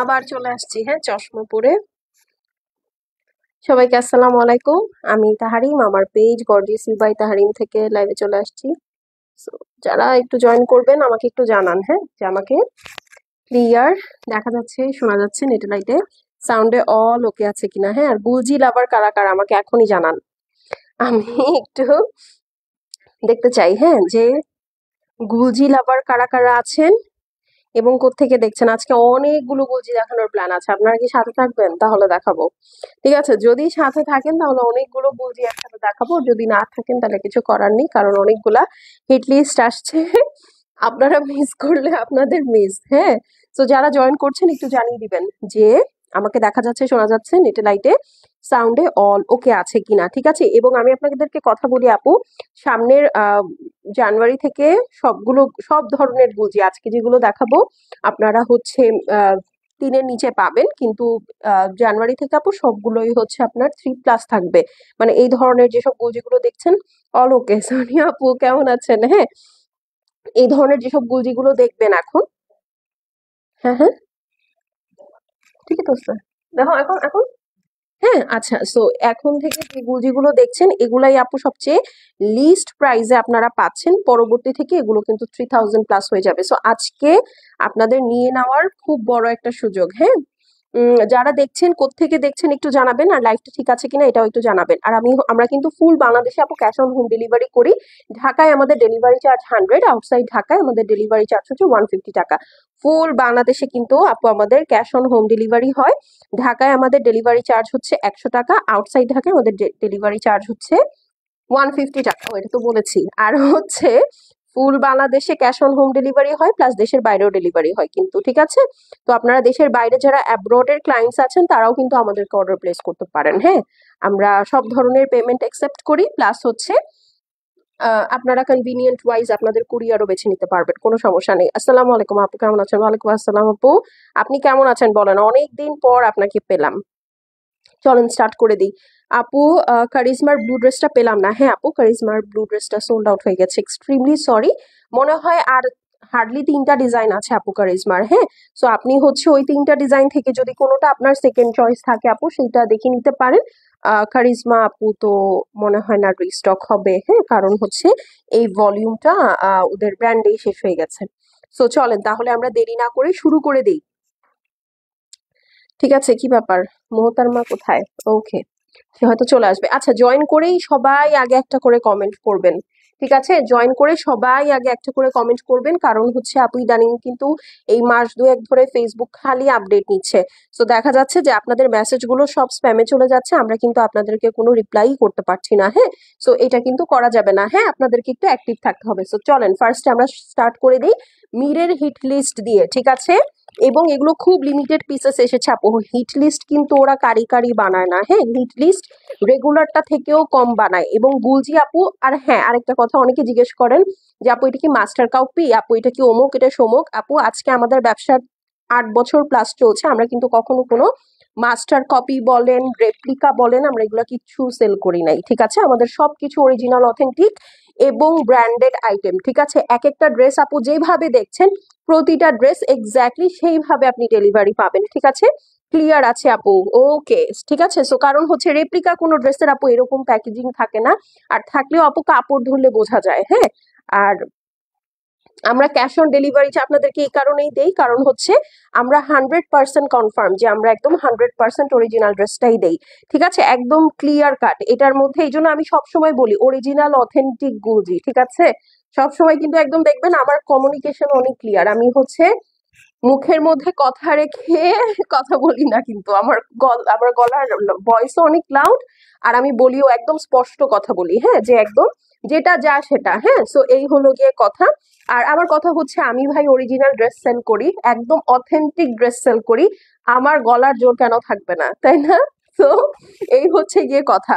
আবার চলে আসছি, হ্যাঁ, চশমা পরে। সবাইকে আসসালামু আলাইকুম। আমি তাহারিম, আমার page gorgeous you by Tahrim থেকে লাইভে চলে আসছি। So, যারা একটু জয়েন করবেন আমাকে একটু জানান, হ্যাঁ, যে আমাকে ক্লিয়ার দেখা যাচ্ছে, শোনা যাচ্ছে, নেট লাইটে সাউন্ডে অল ওকে আছে কিনা, হ্যাঁ। আর বুলজি লাভার কারা কারা আমাকে এখনই জানান, আমি একটু দেখতে চাই, হ্যাঁ, যে গুলজি লাভার কারা কারা আছেন এবং কোত্থেকে দেখছেন। আজকে অনেকগুলো গুলজি দেখানোর প্ল্যান আছে, আপনারা কি সাথে থাকবেন? তাহলে দেখাবো, ঠিক আছে। যদি সাথে থাকেন তাহলে অনেকগুলো গুলজি একসাথে দেখাবো, যদি না থাকেন তাহলে কিছু করার নেই, কারণ অনেকগুলা হিট লিস্ট আসছে। আপনারা মিস করলে আপনাদের মিস, হ্যাঁ। তো যারা জয়েন করছেন একটু জানিয়ে দিবেন যে আমাকে দেখা যাচ্ছে, শোনা যাচ্ছে, নেটে লাইটে সাউন্ডে অল ওকে আছে কিনা, ঠিক আছে। এবং আমি আপনাদেরকে কথা বলি আপু, সামনের জানুয়ারি থেকে সব ধরনের গুলজি আজকে যেগুলো দেখাবো আপনারা হচ্ছে 3-এর নিচে পাবেন, কিন্তু জানুয়ারি থেকে আপু সবগুলোই হচ্ছে আপনার 3+ থাকবে। মানে এই ধরনের যেসব গুলজিগুলো দেখছেন অল ওকে। সোনিয়া আপু কেমন আছেন? হ্যাঁ, এই ধরনের যেসব গুলজিগুলো দেখবেন এখন, হ্যাঁ হ্যাঁ, ঠিক আছে স্যার, দেখো এখন এখন হ্যাঁ, আচ্ছা। সো এখন থেকে যে গুলজিগুলো দেখছেন এগুলাই আপু সবচেয়ে লিস্ট প্রাইসে আপনারা পাচ্ছেন। পরবর্তী থেকে এগুলো কিন্তু 3000+ হয়ে যাবে। সো আজকে আপনাদের নিয়ে নেওয়ার খুব বড় একটা সুযোগ, হ্যাঁ। যারা দেখছেন কোত্থেকে দেখছেন একটু জানাবেন, আর লাইভটা ঠিক আছে কিনা এটাও একটু জানাবেন। আর আমরা কিন্তু ফুল বাংলাদেশে আপু ক্যাশ অন হোম ডেলিভারি করি। ঢাকায় আমাদের ডেলিভারি চার্জ 100, আউটসাইড ঢাকায় আমাদের ডেলিভারি চার্জ হচ্ছে 150 টাকা। ফুল বাংলাদেশে কিন্তু আপু আমাদের ক্যাশ অন হোম ডেলিভারি হয়। ঢাকায় আমাদের ডেলিভারি চার্জ হচ্ছে 100 টাকা, আউটসাইড ঢাকায় আমাদের ডেলিভারি চার্জ হচ্ছে 150 টাকা। এটা তো বলেছি। আর হচ্ছে ফুল বাংলাদেশে ক্যাশ অন হোম ডেলিভারি হয়, প্লাস দেশের বাইরেও ডেলিভারি হয় কিন্তু, ঠিক আছে। তো আপনারা দেশের বাইরে যারা অ্যাব্রোডের ক্লায়েন্টস আছেন তারাও কিন্তু আমাদেরকে অর্ডার প্লেস করতে পারেন, হ্যাঁ। আমরা সব ধরনের পেমেন্ট অ্যাকসেপ্ট করি, প্লাস হচ্ছে আপনারা কনভিনিয়েন্ট ওয়াইজ আপনাদের কুরিয়ারও বেছে নিতে পারবেন, কোনো সমস্যা নেই। আসসালামু আলাইকুম আপু, কেমন আছেন? ওয়ালাইকুম আসসালাম আপু, আপনি কেমন আছেন বলেন? অনেকদিন পর আপনাকে পেলাম। চলেন স্টার্ট করে দিই। আপু কারিজমার ব্লু ড্রেসটা পেলাম না। হ্যাঁ আপু, কারিজমার ব্লু ড্রেসটা সোল্ড আউট হয়ে গেছে, এক্সট্রিমলি সরি। মনে হয় আর হার্ডলি 3টা ডিজাইন আছে আপু কারিজমার, হ্যাঁ। সো আপনি হচ্ছে ওই 3টা ডিজাইন থেকে যদি কোনোটা আপনার সেকেন্ড চয়েস থাকে আপু সেইটা দেখে নিতে পারেন। কারিজমা আপু তো মনে হয় না রিস্টক হবে, হ্যাঁ, কারণ হচ্ছে এই ভলিউমটা ওদের ব্র্যান্ডেই শেষ হয়ে গেছে। সো চলেন তাহলে আমরা দেরি না করে শুরু করে দিই, ঠিক আছে। কি ব্যাপার, মোহতারমা কোথায়? ওকে, সে হয়তো চলে আসবে। আচ্ছা, জয়েন করেই সবাই আগে একটা করে কমেন্ট করবেন, ঠিক আছে। জয়েন করে সবাই আগে একটা করে কমেন্ট করবেন, কারণ হচ্ছে আপু ইদানিং কিন্তু এই মাস দুয়েক ধরে ফেসবুক খালি আপডেট নিচ্ছে। তো দেখা যাচ্ছে যে আপনাদের মেসেজগুলো সব স্প্যামে চলে যাচ্ছে, আমরা কিন্তু আপনাদেরকে কোনো রিপ্লাই করতে পারছি না, হ্যাঁ। সো এটা কিন্তু করা যাবে না, হ্যাঁ, আপনাদেরকে একটু অ্যাক্টিভ থাকতে হবে। সো চলেন ফার্স্টে আমরা স্টার্ট করে দিই মিরের হিট লিস্ট দিয়ে, ঠিক আছে। এবং এগুলো খুব লিমিটেড পিসেস এসেছে আপু। হিট লিস্ট কিন্তু ওরা কারি কারি বানায় না, হ্যাঁ। হিট লিস্ট রেগুলারটা থেকেও কম বানায়। এবং গুলজি আপু, আর হ্যাঁ আরেকটা কথা, অনেকে জিজ্ঞেস করেন যে আপু এটা কি মাস্টার কপি, আপু এটা কি অমুক, এটা সমুক। আপু আজকে আমাদের ব্যবসার 8 বছর প্লাস চলছে, আমরা কিন্তু কখনো কোনো মাস্টার কপি বলেন, রেপ্লিকা বলেন, আমরা এগুলো কিচ্ছু সেল করি নাই, ঠিক আছে। আমাদের সবকিছু অরিজিনাল, অথেন্টিক এবং ব্র্যান্ডেড আইটেম, ঠিক আছে। এক একটা ড্রেস আপু যেভাবে দেখছেন প্রতিটা ড্রেস এক্স্যাক্টলি সেইভাবে আপনি ডেলিভারি পাবেন, ঠিক আছে। ক্লিয়ার আছে আপু? ওকে, ঠিক আছে। সো কারণ হচ্ছে রেপ্লিকা কোনো ড্রেসের আপু এরকম প্যাকেজিং থাকে না, আর থাকলেও আপু কাপড় ধরলে বোঝা যায়, হ্যাঁ। আর আমরা ক্যাশ অন ডেলিভারি আপনাদেরকে এই কারণেই দেই, কারণ হচ্ছে আমরা 100% কনফার্ম যে আমরা একদম 100% অরিজিনাল ড্রেসটাই দেই, ঠিক আছে। একদম ক্লিয়ার কাট এটার মধ্যে। এই জন্য আমি সবসময় বলি অরিজিনাল অথেন্টিক গুলজি, ঠিক আছে। সবসময় কিন্তু একদম দেখবেন আমার কমিউনিকেশন অনেক ক্লিয়ার। আমি হচ্ছে মুখের মধ্যে কথা রেখে কথা বলি না, কিন্তু আমার গলার ভয়েসও অনেক লাউড, আর আমি বলিও একদম স্পষ্ট কথা বলি, হ্যাঁ, যে একদম যেটা যা সেটা, হ্যাঁ। সো এই হলো গিয়ে কথা। আর আমার কথা হচ্ছে আমি ভাই অরিজিনাল ড্রেস সেল করি, একদম অথেন্টিক ড্রেস সেল করি, আমার গলার জোর কেন থাকবে না, তাই না? তো এই হচ্ছে গিয়ে কথা।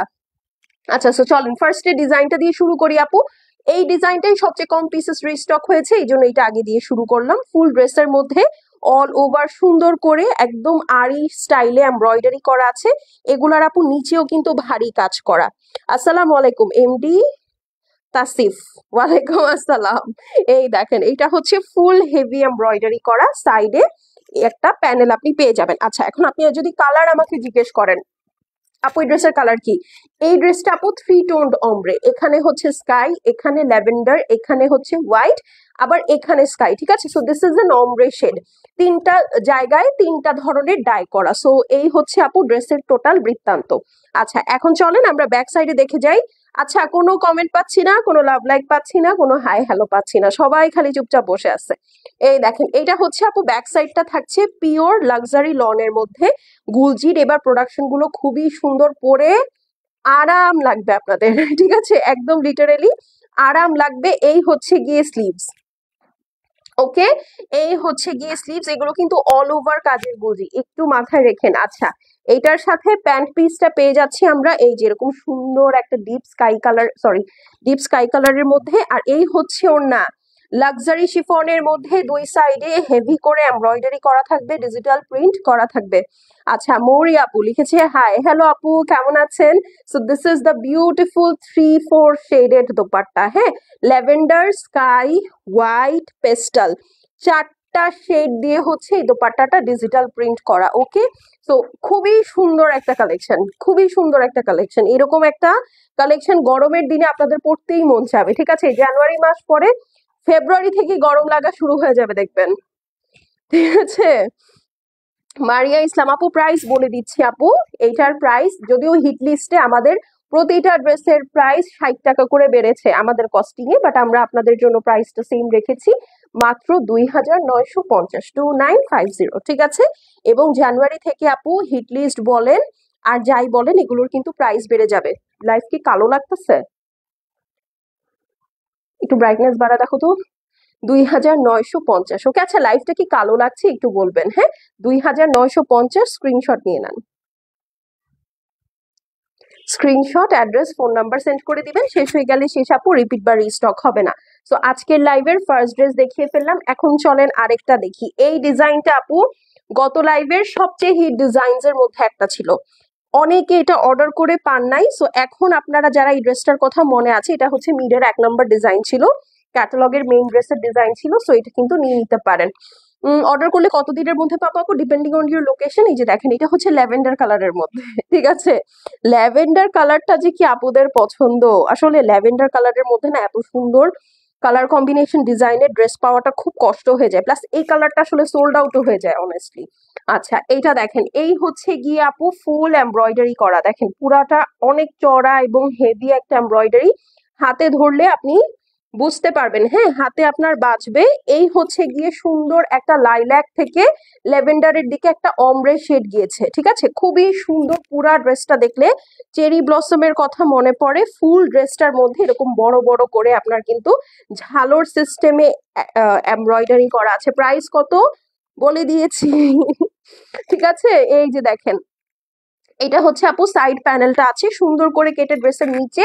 আচ্ছা, সো চলেন ফার্স্টে ডিজাইনটা দিয়ে শুরু করি আপু। এই ডিজাইনটাই সবচেয়ে কম পিসেস রিস্টক হয়েছে, এই জন্য এটা আগে দিয়ে শুরু করলাম। ফুল ড্রেসের মধ্যে অল ওভার সুন্দর করে একদম আরি স্টাইলে এমব্রয়ডারি করা আছে। এগুলার আপু নিচেও কিন্তু ভারী কাজ করা। আসসালামু আলাইকুম এমডি তাসিফ। ওয়ালাইকুম আসসালাম। এই দেখেন, এটা হচ্ছে ফুল হেভি এমব্রয়ডারি করা, সাইডে একটা প্যানেল আপনি পেয়ে যাবেন। আচ্ছা, এখন আপনি যদি কালার আমাকে জিজ্ঞেস করেন আপু এই ড্রেসের কালার কি, এই ড্রেসটা আপু 3 টোন্ড অমব্রে, এখানে হচ্ছে স্কাই, এখানে ল্যাভেন্ডার, এখানে হচ্ছে হোয়াইট, আবার এখানে স্কাই, ঠিক আছে। So this is an ombre shade, 3টা জায়গায় 3টা ধরনের ডাই করা। সো এই হচ্ছে আপু ড্রেসের টোটাল বৃত্তান্ত। আচ্ছা, এখন চলেন আমরা ব্যাক সাইডে দেখে যাই। আচ্ছা, কোনো কমেন্ট পাচ্ছি না, কোনো লাভ লাইক পাচ্ছি না, কোনো হাই হ্যালো পাচ্ছি না, সবাই খালি চুপচাপ বসে আছে। এই দেখেন, এটা হচ্ছে আপু ব্যাক সাইডটা থাকছে পিওর লাক্সারি লনের মধ্যে গুলজির। এবার প্রোডাকশন গুলো খুবই সুন্দর, পরে আরাম লাগবে আপনাদের ঠিক আছে, একদম লিটারেলি আরাম লাগবে। এই হচ্ছে গিয়ে স্লিভস, ওকে, এই হচ্ছে গিয়ে স্লিভস, এগুলো কিন্তু অল ওভার কাজের গুলজি, একটু মাথায় রেখেন। আচ্ছা, এইটার সাথে প্যান্ট পিসটা পেয়ে যাচ্ছি আমরা এই যেরকম সুন্দর একটা deep sky colour, sorry deep sky কালারের মধ্যে। আর এই হচ্ছে ওড়না, লাক্সারি শিফনের মধ্যে দুই সাইডে হেভি করে এমব্রয়ডারি করা থাকবে, ডিজিটাল প্রিন্ট করা থাকবে। আচ্ছা, মৌরি আপু লিখেছে হাই, হ্যালো আপু কেমন আছেন। So this is the beautiful 3-4 shaded dupatta, হ্যাঁ, ল্যাভেন্ডার, স্কাই, হোয়াইট, পেস্টাল, 4টা শেড দিয়ে হচ্ছে এই দোপাট্টাটা ডিজিটাল প্রিন্ট করা। ওকে, সো খুবই সুন্দর একটা কালেকশন, খুবই সুন্দর একটা কালেকশন। এরকম একটা কালেকশন গরমের দিনে আপনাদের পড়তেই মন চাবে, ঠিক আছে। জানুয়ারি মাস পরে ফেব্রুয়ারি থেকে গরম লাগা শুরু হয়ে যাবে দেখবেন, ঠিক আছে। মারিয়া ইসলাম আপু প্রাইস বলে দিচ্ছি আপু, এইটার প্রাইস যদিও হিট লিস্টে আমাদের প্রতিটা ড্রেসের প্রাইস 60 টাকা করে বেড়েছে আমাদের কস্টিং এ, বাট আমরা আপনাদের জন্য প্রাইসটা সেম রেখেছি, মাত্র 2950, 2950, ঠিক আছে। এবং জানুয়ারি থেকে আপু হিট লিস্ট বলেন আর যাই বলেন এগুলোর কিন্তু প্রাইস বেড়ে যাবে। লাইফ কি কালো লাগতেছে, একটু ব্রাইটনেস বাড়া দেখো তো, 2950, ওকে। আচ্ছা, লাইফটা কি কালো লাগছে একটু বলবেন, হ্যাঁ, 2950 স্ক্রিনশট নিয়ে নেন, screenshot, address, phone number send করে দিবেন, শেষ হয়ে গেলে শেষ আপু, রিপিট বা রিস্টক হবে না। সো আজকের লাইভের ফার্স্ট ড্রেস দেখিয়ে ফেললাম, এখন চলেন আরেকটা দেখি। এই ডিজাইনটা আপু গত লাইভের সবচেয়ে হিট ডিজাইনস এর মধ্যে একটা ছিল, অনেকে এটা অর্ডার করে পান নাই। সো এখন আপনারা যারা এই ড্রেসটার কথা মনে আছে, এটা হচ্ছে মিডের 1 নম্বর ডিজাইন ছিল, ক্যাটালগের মেইন ড্রেসের ডিজাইন ছিল, সো এটা কিন্তু নিয়ে নিতে পারেন। অর্ডার করলে কতদিনের মধ্যে পাবো আপু, ডিপেন্ডিং অন ইউর লোকেশন। এই যে দেখেন, এটা হচ্ছে ল্যাভেন্ডার কালারের মধ্যে, ঠিক আছে। ল্যাভেন্ডার কালারটা যে কি আপুদের পছন্দ, আসলে ল্যাভেন্ডার কালারের মধ্যে না এত সুন্দর কালার কম্বিনেশন ডিজাইনের ড্রেস পাওয়াটা খুব কষ্ট হয়ে যায়, প্লাস এই কালারটা আসলে সোল্ড আউটও হয়ে যায় অনেস্টলি। আচ্ছা, এইটা দেখেন, এই হচ্ছে গিয়ে আপু ফুল এমব্রয়ডারি করা, দেখেন পুরাটা অনেক চড়া এবং হেভি একটা এমব্রয়ডারি, হাতে ধরলে আপনি বুঝতে পারবেন, হ্যাঁ, হাতে আপনার বাজবে। এই হচ্ছে গিয়ে সুন্দর একটা লাইল্যাক থেকে ল্যাভেন্ডারের দিকে একটা অমব্রে শেড গিয়েছে, ঠিক আছে, খুবই সুন্দর। পুরা ড্রেসটা দেখলে চেরি ব্লসমের কথা মনে পড়ে। ফুল ড্রেসটার মধ্যে এরকম বড় বড় করে আপনার কিন্তু ঝালর সিস্টেমে এমব্রয়ডারি করা আছে। প্রাইস কত বলে দিয়েছি ঠিক আছে। এই যে দেখেন, এটা হচ্ছে আপু সাইড প্যানেলটা আছে সুন্দর করে কেটে ড্রেসের নিচে,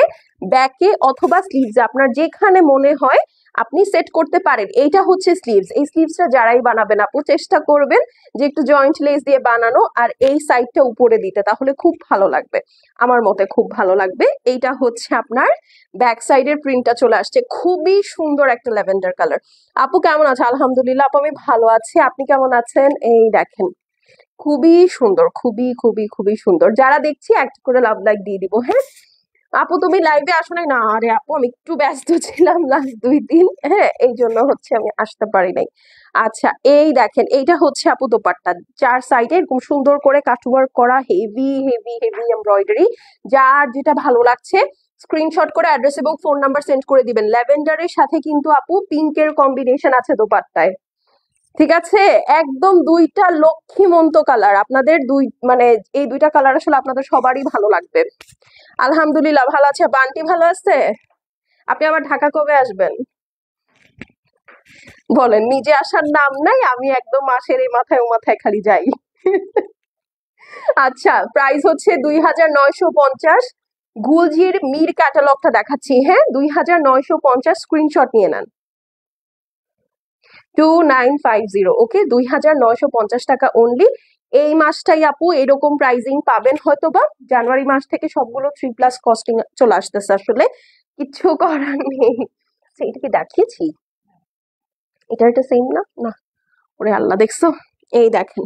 ব্যাকে অথবা স্লিভসে আপনার যেখানে মনে হয় আপনি সেট করতে পারেন। এইটা হচ্ছে স্লিভস, এই স্লিভসটা যারাই বানাবেন আপু চেষ্টা করবেন যে একটু জয়েন্ট লেস দিয়ে বানানো আর এই সাইডটা উপরে দিতে, তাহলে খুব ভালো লাগবে, আমার মতে খুব ভালো লাগবে। এইটা হচ্ছে আপনার ব্যাক সাইডের প্রিন্টটা চলে আসছে, খুবই সুন্দর একটা ল্যাভেন্ডার কালার। আপু কেমন আছে? আলহামদুলিল্লাহ আপু আমি ভালো আছি, আপনি কেমন আছেন? এই দেখেন, খুবই সুন্দর, খুবই খুবই খুবই সুন্দর। যারা দেখছি এক করে লাভ লাইক দিয়ে দিব, হ্যাঁ। আপু তুমি লাইভে আসো নাই? না আরে আপু আমি একটু ব্যস্ত ছিলাম লাস্ট 2 দিন, হ্যাঁ, এই জন্য হচ্ছে আমি আসতে পারি নাই। আচ্ছা, এই দেখেন, এইটা হচ্ছে আপু দোপাট্টা, 4 সাইডে এরকম সুন্দর করে কাটওয়ার্ক করা, হেভি হেভি হেভি এমব্রয়ডারি। যার যেটা ভালো লাগছে স্ক্রিনশট করে অ্যাড্রেস এবং ফোন নাম্বার সেন্ড করে দিবেন। ল্যাভেন্ডারের সাথে কিন্তু আপু পিঙ্কের কম্বিনেশন আছে দোপাট্টায়, ঠিক আছে, একদম 2টা লক্ষ্মীমন্ত কালার আপনাদের, মানে এই 2টা কালার আসলে আপনাদের সবারই ভালো লাগবে। আলহামদুলিল্লাহ ভালো আছে, বান্টি ভালো আছে। আপনি আবার ঢাকা কবে আসবেন বলেন, নিজে আসার নাম নাই, আমি একদম মাসের এই মাথায় ও মাথায় খালি যাই আচ্ছা, প্রাইস হচ্ছে 2950, গুলজির মির ক্যাটালগটা দেখাচ্ছি, হ্যাঁ, 2950, স্ক্রিনশট নিয়ে নেন, 2950, ওকে, 2950 টাকা অনলি। এই মাসটাই আপু এরকম প্রাইজিং পাবেন, হয়তো বা জানুয়ারি মাস থেকে সবগুলো 3+ কস্টিং চলে আসতেছে, আসলে কিচ্ছু করার নেই। আচ্ছা, এটা কি দেখিয়েছি, এটা একটা সেম না, না ওরে আল্লাহ, দেখছো এই দেখেন,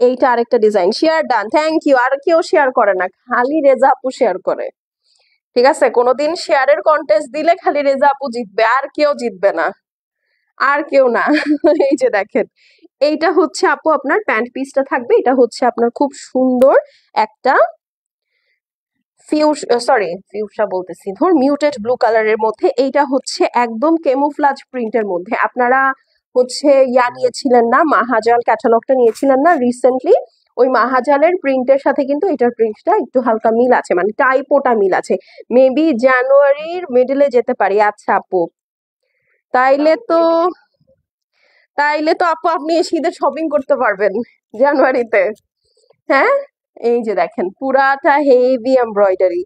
এইটা আরেকটা design. Share done, thank you. আর কেউ শেয়ার করে না, খালি রেজা আপু শেয়ার করে। ঠিক আছে, কোনোদিন শেয়ারের কন্টেস্ট দিলে খালি রেজা আপু জিতবে, আর কেউ জিতবে না, আর কেউ না। এই যে দেখেন, এইটা হচ্ছে আপু আপনার প্যান্ট পিসটা থাকবে। এটা হচ্ছে আপনার খুব সুন্দর একটা ফিউশা বলতেছি, ধর মিউটেড ব্লু কালারের মধ্যে। এইটা হচ্ছে একদম কেমোফ্লাজ প্রিন্টের মধ্যে। আপনারা হচ্ছে নিয়েছিলেন না, মাহাজাল ক্যাটালগটা নিয়েছিলেন না রিসেন্টলি? ওই মাহাজালের প্রিন্টের সাথে কিন্তু এটার প্রিন্টটা একটু হালকা মিল আছে, মানে টাইপোটা মিল আছে। মেবি জানুয়ারির মিডলে যেতে পারি। আচ্ছা আপু, তাইলে তো তাইলে তো আপু আপনি শীতের শপিং করতে পারবেন জানুয়ারিতে। হ্যাঁ, এই যে দেখেন পুরাটা হেভি এমব্রয়ডারি।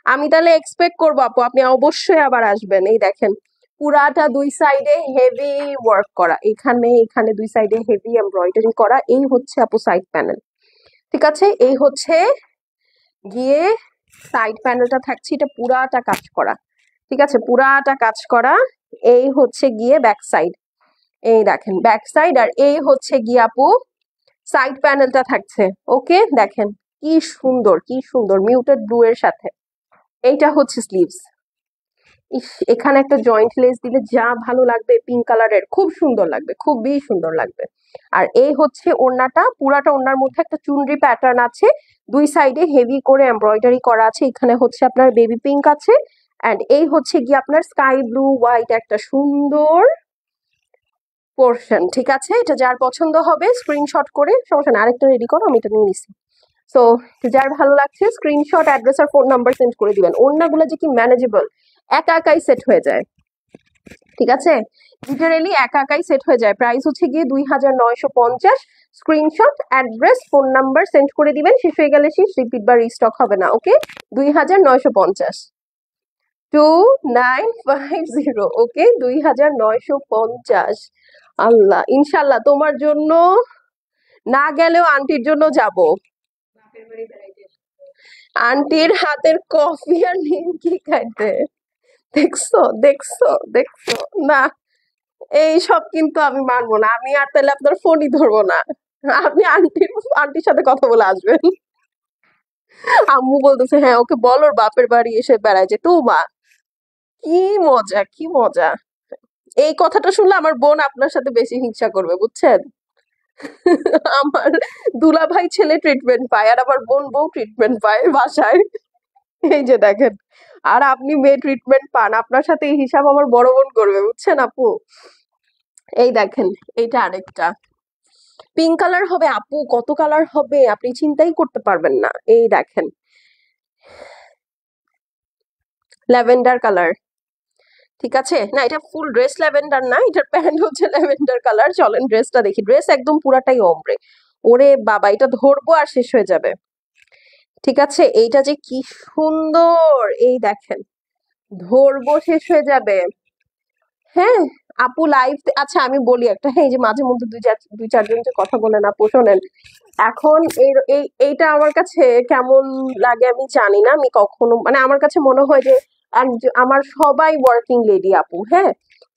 আমি তাহলে এক্সপেক্ট করবো আপু আপনি অবশ্যই আবার আসবেন। এই দেখেন, পুরাটা দুই সাইডে হেভি ওয়ার্ক করা, এখানে এখানে দুই সাইডে হেভি এমব্রয়ডারি করা। এই হচ্ছে আপু সাইড প্যানেল। ঠিক আছে, এই হচ্ছে গিয়ে সাইড প্যানেলটা থাকছে, এটা পুরাটা কাজ করা। ঠিক আছে, পুরাটা কাজ করা। এই হচ্ছে গিয়ে ব্যাক সাইড, এই দেখেন ব্যাক সাইড। আর এই হচ্ছে গিয়ে আপু সাইড প্যানেলটা থাকছে। ওকে, দেখেন কি সুন্দর, কি সুন্দর মিউটেড ব্লু এর সাথে। এইটা হচ্ছে স্লিভস। ইস, এখানে একটা জয়েন্ট লেস দিলে যা ভালো লাগবে, পিঙ্ক কালারের, খুব সুন্দর লাগবে, খুবই সুন্দর লাগবে। আর এই হচ্ছে ওড়নাটা, পুরাটা ওড়নার মধ্যে একটা চুনরি প্যাটার্ন আছে, দুই সাইডে হেভি করে এমব্রয়ডারি করা আছে। এখানে হচ্ছে আপনার বেবি পিঙ্ক আছে, অ্যান্ড এই হচ্ছে গিয়ে আপনার স্কাই ব্লু হোয়াইট একটা সুন্দর পোর্শন। ঠিক আছে, এটা যার পছন্দ হবে স্ক্রিনশট করে, সমস্যা না, আরেকটা রেডি করো, আমি এটা নিয়ে নিছি। সো যার ভালো লাগছে স্ক্রিনশট, অ্যাড্রেস আর ফোন নাম্বার সেন্ড করে দিবেন। ওড়নাগুলো যে কি ম্যানেজেবল, একা একাই সেট হয়ে যায়। ঠিক আছে, লিটারেলি একা একাই সেট হয়ে যায়। প্রাইস হচ্ছে গিয়ে 2950। Screenshot, address, phone number send করে দিবেন। শেষ হয়ে গেলে শেষ, রিপিট বা রিস্টক হবে না। ওকে, 2950, 2950। ওকে, 2950। আল্লাহ, ইনশাল্লাহ তোমার জন্য না গেলেও আন্টির জন্য যাব। আন্টির হাতের কফি আর নিমকি খাইতে। দেখছো দেখছো দেখছো, না এই সব কিন্তু আমি মানবো না। আমি আর তাহলে আপনার ফোনই ধরবো না, আপনি আন্টির সাথে কথা বলে আসবেন। আম্মু বলতেছে হ্যাঁ ওকে বল ওর বাপের বাড়ি এসে বেড়ায় যেত। মা, কি মজা, কি মজা। এই কথাটা শুনলে আমার বোন আপনার সাথে বেশি হিংসা করবে, বুঝছেন? আমার দুলাভাই ছেলে ট্রিটমেন্ট পায়, আর আমার বোন বউ ট্রিটমেন্ট পায় বাসায়। এই যে দেখেন, আর আপনি মেয়ে ট্রিটমেন্ট পান, আপনার সাথে এই হিসাব আমার বড় বোন করবে, বুঝছেন আপু? এই দেখেন, এইটা আরেকটা পিঙ্ক কালার হবে আপু, কত কালার হবে আপনি চিন্তাই করতে পারবেন না। এই দেখেন, ল্যাভেন্ডার কালার। ঠিক আছে, না এটা ফুল ড্রেস ল্যাভেন্ডার না, এটার প্যান্ট হচ্ছে ল্যাভেন্ডার কালার। চলেন ড্রেসটা দেখি। ড্রেস একদম পুরাটাই ওমরে। ওরে বাবা, এটা ধরবো আর শেষ হয়ে যাবে। ঠিক আছে, এইটা যে কি সুন্দর, এই দেখেন, ধরবো শেষ হয়ে যাবে। হ্যাঁ আপু লাইভ, আচ্ছা আমি বলি একটা, হ্যাঁ এই যে মাঝে মধ্যে দুই চারজন যে কথা বলেন আপু, শোনেন, এখন এইটা আমার কাছে কেমন লাগে আমি জানি না। আমি কখনো, মানে আমার কাছে মনে হয় যে আমার সবাই ওয়ার্কিং লেডি আপু। হ্যাঁ,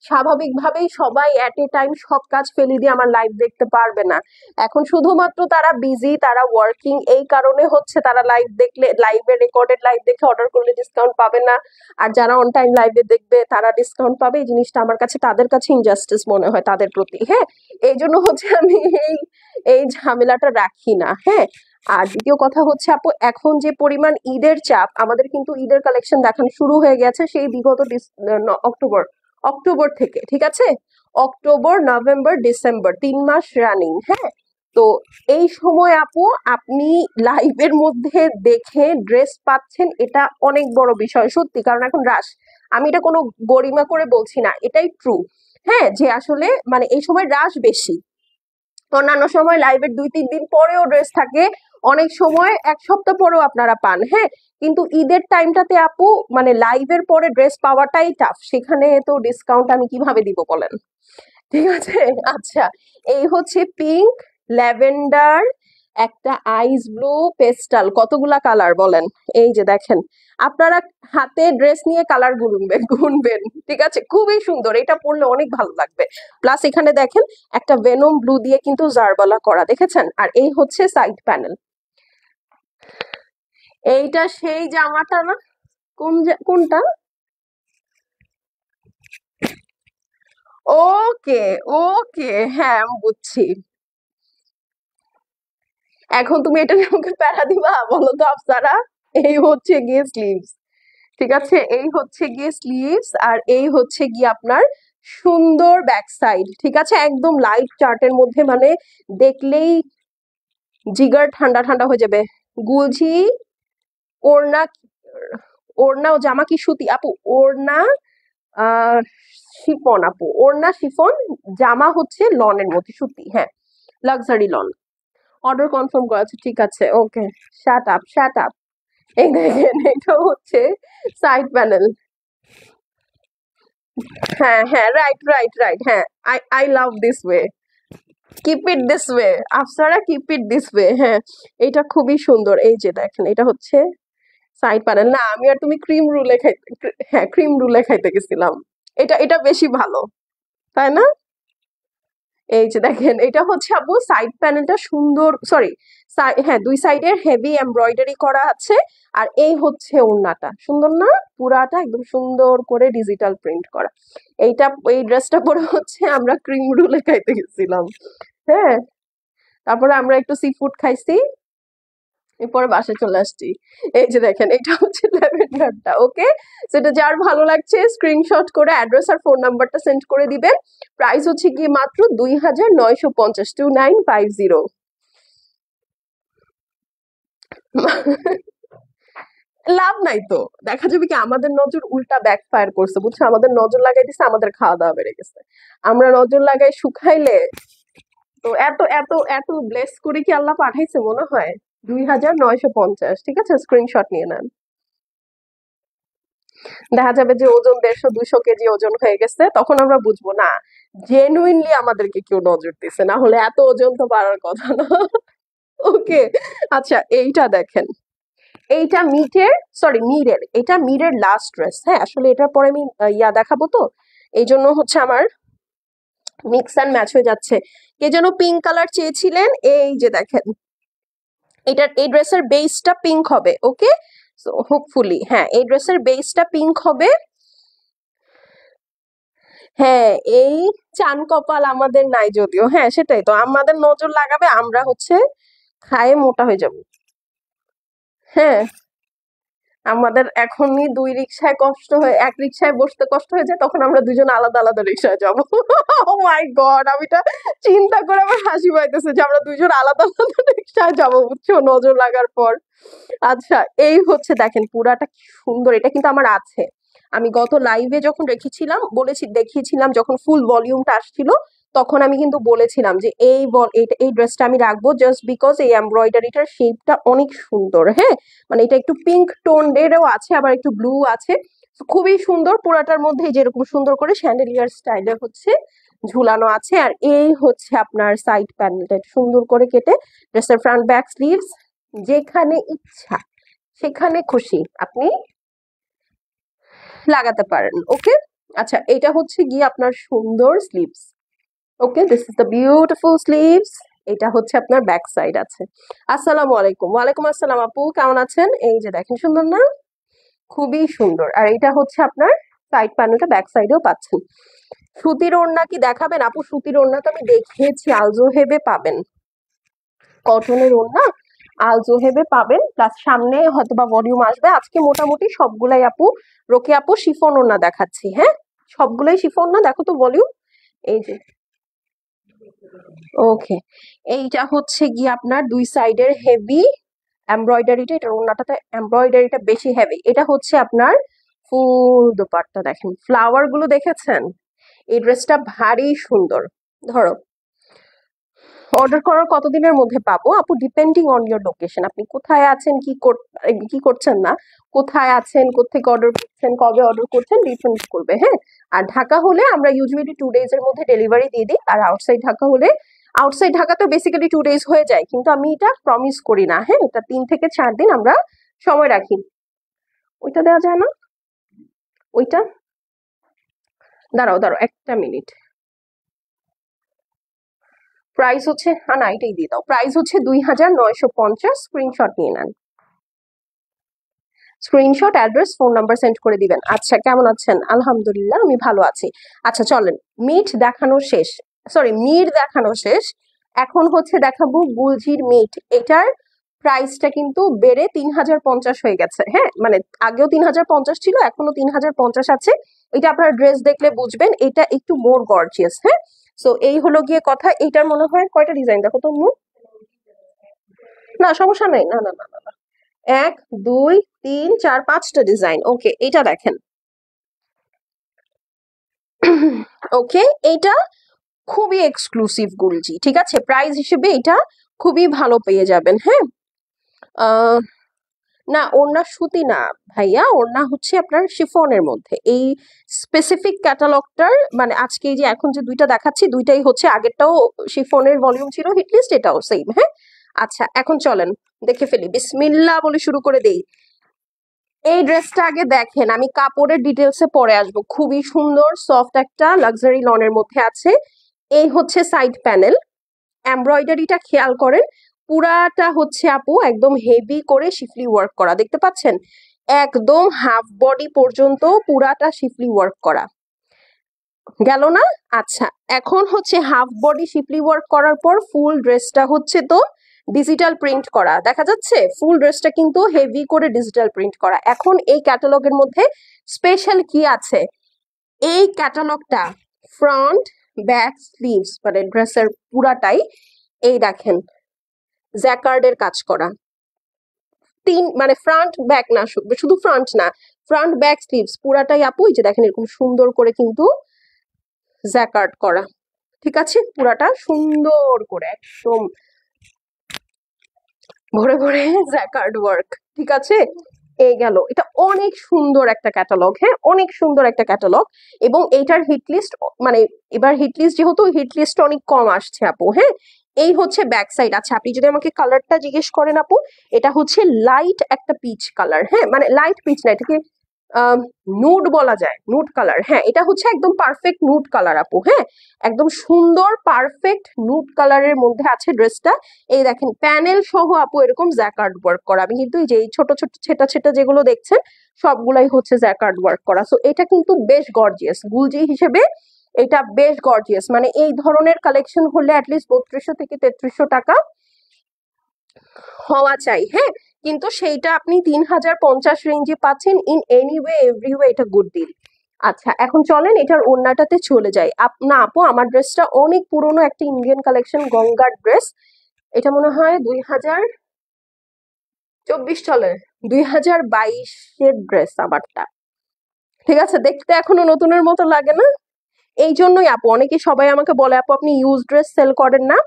স্বাভাবিকভাবেই সবাই এট এ টাইম সব কাজ ফেলে দিয়ে আমার লাইভ দেখতে পারবে না। এখন শুধুমাত্র তারা বিজি, তারা ওয়ার্কিং, এই কারণে হচ্ছে তারা লাইভ দেখলে, লাইভে রেকর্ডেড লাইভ দেখে অর্ডার করলে ডিসকাউন্ট পাবে না। আর যারা অন টাইম লাইভে দেখবে তারা ডিসকাউন্ট পাবে। এই জিনিসটা আমার কাছে, তাদের কাছে ইনজাস্টিস মনে হয় তাদের প্রতি। হ্যাঁ, এই জন্য হচ্ছে আমি এই ঝামেলাটা রাখি না। হ্যাঁ, আর দ্বিতীয় কথা হচ্ছে আপু, এখন যে পরিমাণ ঈদের চাপ, আমাদের কিন্তু ঈদের কালেকশন দেখানো শুরু হয়ে গেছে সেই বিগত অক্টোবর অক্টোবর থেকে। ঠিক আছে, অক্টোবর, নভেম্বর, ডিসেম্বর, 3 মাস রানিং। হ্যাঁ, তো এই সময় আপু আপনি লাইভের মধ্যে দেখে ড্রেস পাচ্ছেন, এটা অনেক বড় বিষয় সত্যি। কারণ এখন রাশ, আমি এটা কোনো গরিমা করে বলছি না, এটাই ট্রু। হ্যাঁ, যে আসলে মানে এই সময় রাশ বেশি। অন্যান্য সময় লাইভের 2-3 দিন পরেও ড্রেস থাকে, অনেক সময় 1 সপ্তাহ পরেও আপনারা পান। হ্যাঁ, কিন্তু ঈদের টাইমটাতে আপু মানে লাইভের পরে ড্রেস পাওয়াটাই টাফ, সেখানে তো ডিসকাউন্ট আমি কিভাবে দিব বলেন? ঠিক আছে, আচ্ছা এই হচ্ছে পিঙ্ক, ল্যাভেন্ডার, একটা আইস ব্লু পেস্টাল, কতগুলা কালার বলেন। এই যে দেখেন, আপনারা হাতে ড্রেস নিয়ে কালার গুনবেন, ঠিক আছে, খুবই সুন্দর, এটা পরলে অনেক ভালো লাগবে। প্লাস এখানে দেখেন একটা ভেনম ব্লু দিয়ে কিন্তু জারবালা করা, দেখেছেন? আর এই হচ্ছে সাইড প্যানেল। এইটা সেই জামাটা না? কোনটা? ওকে, ওকে, হ্যাঁ আমি বুঝছি। এখন তুমি এটা নিয়ে আমাকে প্যারা দিবা, বলো তো আফসারা? এই হচ্ছে গিয়ে স্লিভস, ঠিক আছে, এই হচ্ছে গিয়ে স্লিভস, আর এই হচ্ছে গিয়ে আপনার সুন্দর ব্যাক সাইড, ঠিক আছে, একদম লাইট চার্টের মধ্যে, মানে দেখলেই জিগার ঠান্ডা ঠান্ডা হয়ে যাবে। গুলঝি ওড়না, ওড়না ও জামা কি সুতি আপু? ওড়না আহ শিফন আপু, ওড়না শিফন, জামা হচ্ছে লনের মধ্যে সুতি, হ্যাঁ, লাক্সারি লন। অর্ডার কনফার্ম করা আছে, ঠিক আছে, ওকে। Shut up, shut up. এই দেখেন, এটা হচ্ছে সাইড প্যানেল। হ্যাঁ হ্যাঁ, রাইট রাইট রাইট, হ্যাঁ, I I love this way, keep it this way Afsara, keep it this way, হ্যাঁ, এটা খুবই সুন্দর। এই যে দেখেন, এটা হচ্ছে সাইড প্যানেল। না, আমি আর তুমি ক্রিম রুলে খাইতে, হ্যাঁ ক্রিম রুলে খাইতে গেছিলাম। এটা এটা বেশি ভালো, তাই না? এই যে দেখেন, এটা হচ্ছে আপু সাইড প্যানেলটা সুন্দর, সরি, হ্যাঁ দুই সাইডের হেভি এমব্রয়ডারি করা আছে। আর এই হচ্ছে ওড়নাটা, সুন্দর না? পুরাটা একদম সুন্দর করে ডিজিটাল প্রিন্ট করা। এইটা, এই ড্রেসটা পরে হচ্ছে আমরা ক্রিম রুলে খাইতে গেছিলাম, হ্যাঁ। তারপরে আমরা একটু সি ফুড খাইছি, এরপরে বাসায় চলে আসছি। এই যে দেখেন, এটা হচ্ছে ল্যাভেন্ডারটা, ওকে। সেটা যার ভালো লাগছে স্ক্রিনশট করে অ্যাড্রেস আর ফোন নাম্বারটা সেন্ড করে দিবেন। প্রাইস হচ্ছে গিয়ে মাত্র 2950, 2950। লাভ নাই তো, দেখা যাবে কি আমাদের নজর উল্টা ব্যাকফায়ার করছে, বুঝছো? আমাদের নজর লাগাই দিছে, আমাদের খাওয়া দাওয়া বেড়ে গেছে। আমরা নজর লাগাই শুকাইলে, তো এত এত এত ব্লেস করে কি আল্লাহ পাঠাইছে মনে হয়? 2950, ঠিক আছে, স্ক্রিনশট নিয়ে নেন। দেখা যাবে যে ওজন 150-200 কেজি ওজন হয়ে গেছে, তখন আমরা বুঝবো না জেনুইনলি আমাদেরকে কেউ নজর দিছে, না হলে এত ওজন তো বাড়ার কথা না। ওকে, আচ্ছা এইটা দেখেন, এইটা মিটের, সরি মিরের, এটা মিরের লাস্ট ড্রেস, হ্যাঁ, আসলে এটার পরে আমি ইয়া দেখাবো তো, এই জন্য হচ্ছে আমার মিক্স অ্যান্ড ম্যাচ হয়ে যাচ্ছে। কে যেন পিঙ্ক কালার চেয়েছিলেন, এই যে দেখেন, এটার এই ড্রেসের বেসটা পিঙ্ক হবে, ওকে। সো হোপফুলি, হ্যাঁ, এই ড্রেসের বেসটা পিঙ্ক হবে। হ্যাঁ, এই চান কপাল আমাদের নাই যদিও, হ্যাঁ সেটাই তো, আমাদের নজর লাগাবে, আমরা হচ্ছে খায়ে মোটা হয়ে যাব। হ্যাঁ, আমাদের এখনই দুই রিক্সায় কষ্ট হয়ে, এক রিক্সায় বসতে কষ্ট হয়ে যায়, তখন আমরা দুজন আলাদা আলাদা রিক্সায় যাব। ও মাই গড, আমি এটা চিন্তা করে আমার হাসি পাইতেছে যে আমরা দুজন আলাদা আলাদা রিক্সায় যাবো, বুঝছো, নজর লাগার পর। আচ্ছা, এই হচ্ছে দেখেন পুরাটা কি সুন্দর, এটা কিন্তু আমার আছে। আমি গত লাইভে যখন রেখেছিলাম, বলেছি, দেখিয়েছিলাম, যখন ফুল ভলিউমটা আসছিল, তখন আমি কিন্তু বলেছিলাম যে এই ড্রেসটা আমি রাখবো জাস্ট বিকজ এই এমব্রয়ডারিটার শেপটা অনেক সুন্দর, হ্যাঁ। মানে এটা একটু পিঙ্ক টোনেরও আছে, আবার একটু ব্লু আছে। তো খুবই সুন্দর, পুরাটার মধ্যে যেরকম সুন্দর করে শ্যান্ডেলিয়ার স্টাইলে হচ্ছে ঝুলানো আছে। আর এই হচ্ছে আপনার সাইড প্যানেলটা সুন্দর করে কেটে, ড্রেসের ফ্রন্ট ব্যাক স্লিভস যেখানে ইচ্ছা সেখানে খুশি আপনি লাগাতে পারেন, ওকে। আচ্ছা, এটা হচ্ছে গিয়ে আপনার সুন্দর sleeves, okay, this is the beautiful sleeves. এটা হচ্ছে আপনার ব্যাক সাইড আছে। আসসালামু আলাইকুম। ওয়ালাইকুম আসসালাম আপু, কেমন আছেন? এই যে দেখেন, সুন্দর না? খুবই সুন্দর। আর এটা হচ্ছে আপনার সাইড প্যানেলটা, ব্যাক সাইডেও পাচ্ছেন। সুতির ওড়না কি দেখাবেন আপু? সুতির ওড়না তো আমি দেখিয়েছি, আলজোহেবে পাবেন। কটনের ওড়না আলজোহেবে পাবেন, প্লাস সামনে হয়তো বা ভলিউম আসবে। আজকে মোটামুটি সবগুলাই আপু, রোকে আপু শিফন ওড়না দেখাচ্ছি, হ্যাঁ, সবগুলাই শিফন না, দেখো তো ভলিউম। এই যে, ওকে, এইটা হচ্ছে গিয়ে আপনার দুই সাইডের হেভি এমব্রয়ডারিটা, এটা ওড়নাটাতে এমব্রয়ডারিটা বেশি হেভি। এটা হচ্ছে আপনার ফুল দোপাট্টা, দেখেন ফ্লাওয়ার গুলো দেখেছেন? এই ড্রেসটা ভারী সুন্দর। ধরো, অর্ডার করার কতদিনের মধ্যে পাবো আপু? ডিপেন্ডিং অন ইয়োর লোকেশন, আপনি কোথায় আছেন, কি করছেন না, কোথায় আছেন, কোথেকে অর্ডার করছেন, কবে অর্ডার করছেন, ডিপেন্ড করবে, হ্যাঁ। আর ঢাকা হলে আমরা ইউজুয়ালি 2 days এর মধ্যে ডেলিভারি দিয়ে দিই, আর আউটসাইড ঢাকা হলে আউটসাইড ঢাকা তো বেসিক্যালি 2 days হয়ে যায়, কিন্তু আমি এটা প্রমিস করি না। হ্যাঁ, এটা 3 থেকে 4 দিন আমরা সময় রাখি। ওইটা দেওয়া যায় না? ওইটা দাঁড়াও দাঁড়াও একটা মিনিট। প্রাইস হচ্ছে না, এটাই দিয়ে দাও। প্রাইস হচ্ছে 2950। স্ক্রিনশট নিয়ে নেন। Screenshot, address, phone number send করে দিবেন। আচ্ছা, কেমন আছেন? আলহামদুলিল্লাহ, আমি ভালো আছি। আচ্ছা চলেন, মিট দেখানো শেষ, সরি মির দেখানো শেষ। এখন হচ্ছে দেখাবো গুলজির মিট। এটার প্রাইসটা কিন্তু বেড়ে 3050 হয়ে গেছে। হ্যাঁ, মানে আগেও 3050 ছিল, এখনো 3050 আছে। এটা আপনার ড্রেস দেখলে বুঝবেন, এটা একটু মোর গর্জিয়াস। হ্যাঁ, সো এই হলো গিয়ে কথা। এইটার মনে হয় কয়টা ডিজাইন দেখো তো মু। না সমস্যা নাই, না না না না না। 1 2 3 4 5টা ডিজাইন। ওকে, এটা দেখেন। ওকে, এটা খুবই এক্সক্লুসিভ গুলজি, ঠিক আছে? প্রাইস হিসেবে এটা খুবই ভালো পেয়ে যাবেন। হ্যাঁ, আহ, না ওড়না সুতি না ভাইয়া, ওড়না হচ্ছে আপনার শিফনের মধ্যে। এই স্পেসিফিক ক্যাটালগটার মানে আজকে এই যে এখন যে দুইটা দেখাচ্ছি, দুইটাই হচ্ছে, আগেরটাও শিফনের ভলিউম ছিল হিটলিস্ট, এটাও সেম। হ্যাঁ, আচ্ছা এখন চলেন দেখে ফেলি, বিসমিল্লাহ বলে শুরু করে দেই। এই ড্রেসটা আগে দেখেন, আমি কাপড়ের ডিটেলসে পরে আসবো। খুবই সুন্দর সফট একটা লাক্সারি লনের মধ্যে আছে। এই হচ্ছে সাইড প্যানেল, এমব্রয়ডারিটা খেয়াল করেন, পুরাটা হচ্ছে আপু একদম হেভি করে শিফলি ওয়ার্ক করা, দেখতে পাচ্ছেন? একদম হাফ বডি পর্যন্ত পুরাটা শিফলি ওয়ার্ক করা গেল না? আচ্ছা, এখন হচ্ছে হাফ বডি শিফলি ওয়ার্ক করার পর ফুল ড্রেসটা হচ্ছে তো ডিজিটাল প্রিন্ট করা, দেখা যাচ্ছে? ফুল ড্রেসটা কিন্তু হেভি করে ডিজিটাল প্রিন্ট করা। এখন এই ক্যাটালগের মধ্যে স্পেশাল কি আছে? এই ক্যাটালগটা ফ্রন্ট ব্যাক স্লিভস মানে ড্রেসের পুরাটাই এই দেখেন জ্যাকার্ডের কাজ করা। মানে ফ্রন্ট ব্যাক না, শুধু ফ্রন্ট না, ফ্রন্ট ব্যাক স্লিভস পুরাটাই আপু এই যে দেখেন এরকম সুন্দর করে কিন্তু জ্যাকার্ড করা, ঠিক আছে? পুরাটা সুন্দর করে একদম ভরে ভরে জ্যাকার্ড ওয়ার্ক, ঠিক আছে? এই গেল, এটা অনেক সুন্দর একটা ক্যাটালগ। হ্যাঁ, অনেক সুন্দর একটা ক্যাটালগ। এবং এইটার হিট লিস্ট মানে এবার হিট লিস্ট যেহেতু হিট লিস্ট অনেক কম আসছে আপু। হ্যাঁ, এই হচ্ছে ব্যাক সাইড। আচ্ছা, আপনি যদি আমাকে কালারটা জিজ্ঞেস করেন আপু, এটা হচ্ছে লাইট একটা পিচ কালার। হ্যাঁ, মানে লাইট পিচ না, এটাকে নুড বলা যায়, নুড কালার। হ্যাঁ, এটা হচ্ছে একদম পারফেক্ট নুড কালার আপু। হ্যাঁ, একদম সুন্দর পারফেক্ট নুড কালারের মধ্যে আছে ড্রেসটা। এই দেখেন প্যানেল সহ আপু এরকম জ্যাকার্ড ওয়ার্ক করা। আমি কিন্তু এই যে ছোট ছোট ছেটা ছেটা যেগুলো দেখছেন সবগুলাই হচ্ছে জ্যাকার্ড ওয়ার্ক করা। সো এটা কিন্তু বেশ গর্জিয়াস, গুলজি হিসেবে এটা বেশ গর্জিয়াস। মানে এই ধরনের কালেকশন হলে অ্যাটলিস্ট 3200 থেকে 3300 টাকা হওয়া চাই। হ্যাঁ, কিন্তু সেইটা আপনি 3050 রেঞ্জে পাচ্ছেন। In any way every way এটা গুড ডিল। আচ্ছা, এখন চলেন এটার ওড়নাটাতে চলে যাই। না আপু, আমার ড্রেসটা অনেক পুরনো একটা ইন্ডিয়ান কালেকশন, গঙ্গার ড্রেস। এটা মনে হয় 2024 চলে, 2022-এর ড্রেস আমারটা, ঠিক আছে? দেখতে এখনো নতুনের মতো লাগে না? এই জন্যই আপু অনেকে সবাই আমাকে বলে আপু আপনি ইউজ ড্রেস সেল করেন না।